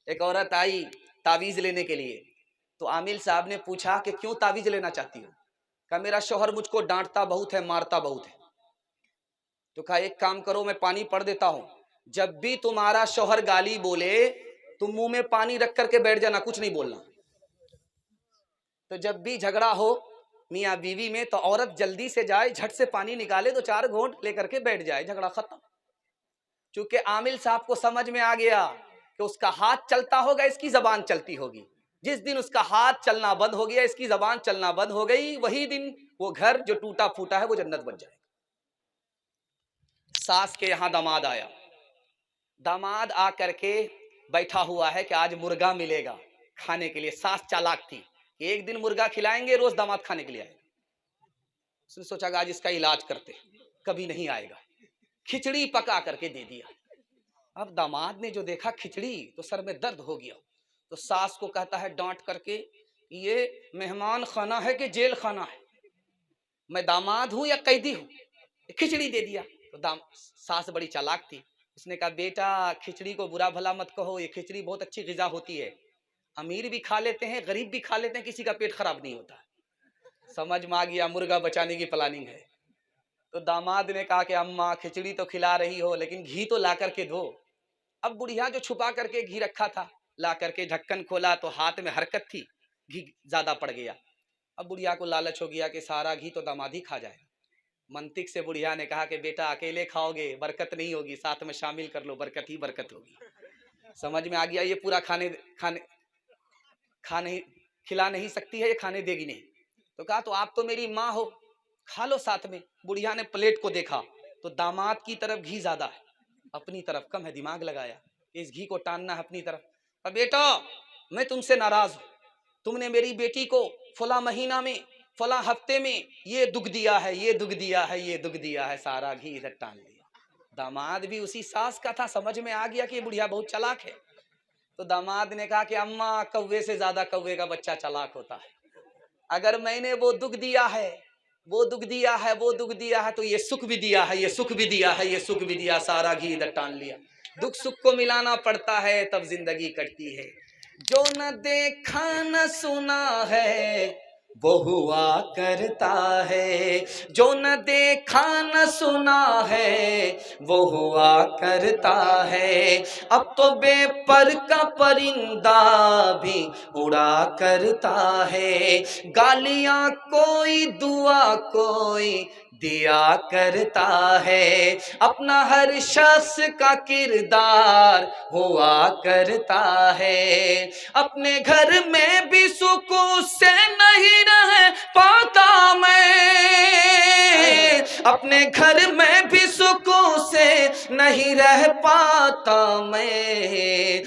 ایک عورت آئی تعویذ لینے کے لیے، تو عامل صاحب نے پوچھا کہ کیوں تعویذ لینا چاہتی ہو؟ کہا میرا شوہر مجھ کو ڈانٹتا بہت ہے، مارتا بہت ہے۔ تو کہا ایک کام کرو، میں پانی پڑھ دیتا ہوں، جب بھی تمہارا شوہر گالی بولے تم منہ میں پانی رکھ کر کے بیٹھ جانا، کچھ نہیں بولنا۔ تو جب بھی جھگڑا ہو میاں بیوی میں تو عورت جلدی سے جائے، جھٹ سے پانی نکالے، تو 4 گھونٹ لے کر کے بیٹھ جائے، جھگڑا ختم۔ چونکہ عامل صاحب کو سمجھ میں آ گیا کہ اس کا ہاتھ چلتا ہوگا، اس کی زبان چلتی ہوگی۔ جس دن اس کا ہاتھ چلنا بند ہو گیا، اس کی زبان چلنا بند ہو گئی، وہی دن وہ گھر جو ٹوٹا پھوٹا ہے وہ جنت بن جائے گا۔ ساس کے یہاں داماد آیا، داماد آ کر کے بیٹھا ہوا ہے کہ آج مرغا ملے گا کھانے کے لیے۔ ساس چالاک تھی کہ ایک دن مرغا کھلائیں گے، روز داماد کھانے کے لیے آئے گا۔ اس نے سوچا کہ آج اس کا علاج کرتے، کبھی نہیں آئے گا۔ کھچڑی پکا کر کے دے دیا۔ اب داماد نے جو دیکھا کھچڑی تو سر میں درد ہو گیا، تو ساس کو کہتا ہے ڈانٹ کر کے، یہ مہمان خانہ ہے کہ جیل خانہ ہے؟ میں داماد ہوں یا قیدی ہوں؟ کھچڑی دے دیا۔ تو ساس بڑی چالاک تھی، اس نے کہا بیٹا کھچڑی کو برا بھلا مت کہو، یہ کھچڑی بہت اچھی غذا ہوتی ہے، امیر بھی کھا لیتے ہیں، غریب بھی کھا لیتے ہیں، کسی کا پیٹ خراب نہیں ہوتا۔ سمجھ میں آ گیا مرغا بچانے کی پلاننگ ہے۔ تو داماد نے کہا کہ اماں کھچڑی تو کھلا رہی ہو لیکن گھی تو لا کر کے دو۔ اب بڑھیا جو چھپا کر کے گھی رکھا تھا لا کر کے ڈھکن کھولا تو ہاتھ میں حرکت تھی، گھی زیادہ پڑ گیا۔ اب بڑھیا کو لالچ ہو گیا کہ سارا گھی تو داماد ہی کھا جائے گا۔ منطق سے بڑھیا نے کہا کہ بیٹا اکیلے کھاؤ گے برکت نہیں ہوگی، ساتھ میں شامل کر لو، برکت ہی برکت ہوگی۔ سمجھ میں آ گیا یہ پورا کھلا نہیں سکتی ہے، یہ کھانے دے گی نہیں۔ تو کہا تو آپ تو میری ماں ہو، کھا لو ساتھ میں۔ بڑھیا نے پلیٹ کو دیکھا تو داماد کی طرف گھی زیادہ ہے، اپنی طرف کم ہے، دماغ لگایا اس گھی کو ٹاننا ہے اپنی طرف۔ اب بیٹا میں تم سے ناراض ہوں، تم نے میری بیٹی کو فلاں مہینہ میں فلاں ہفتے میں یہ دکھ دیا ہے، یہ دکھ دیا ہے، یہ دکھ دیا ہے، سارا گھی ادھر ٹان لیا۔ داماد بھی اسی ساس کا تھا، سمجھ میں آ گیا کہ یہ بڑھیا بہت چلاک ہے۔ تو داماد نے کہا کہ اماں کوے سے زیادہ کوے کا بچہ چلاک ہوتا ہے، اگر میں نے وہ دکھ دیا ہے، وہ دکھ دیا ہے، وہ دکھ دیا ہے تو یہ سکھ بھی دیا ہے، یہ سکھ بھی دیا ہے، یہ سکھ بھی دیا، سارا گھی ادھر ٹان لیا۔ دکھ سکھ کو ملانا پڑتا ہے تب زندگی کٹتی ہے۔ جو نہ دیکھا نہ سنا ہے وہ ہوا کرتا ہے، جو نہ دیکھا نہ سنا ہے وہ ہوا کرتا ہے۔ اب تو بے پر کا پرندہ بھی اڑا کرتا ہے، گالیاں کوئی دعا کوئی دیا کرتا ہے، اپنا ہر شخص کا کردار ہوا کرتا ہے۔ اپنے گھر میں بھی سکون سے نہیں رہ پاتا میں، اپنے گھر میں بھی سکون سے نہیں رہ پاتا میں۔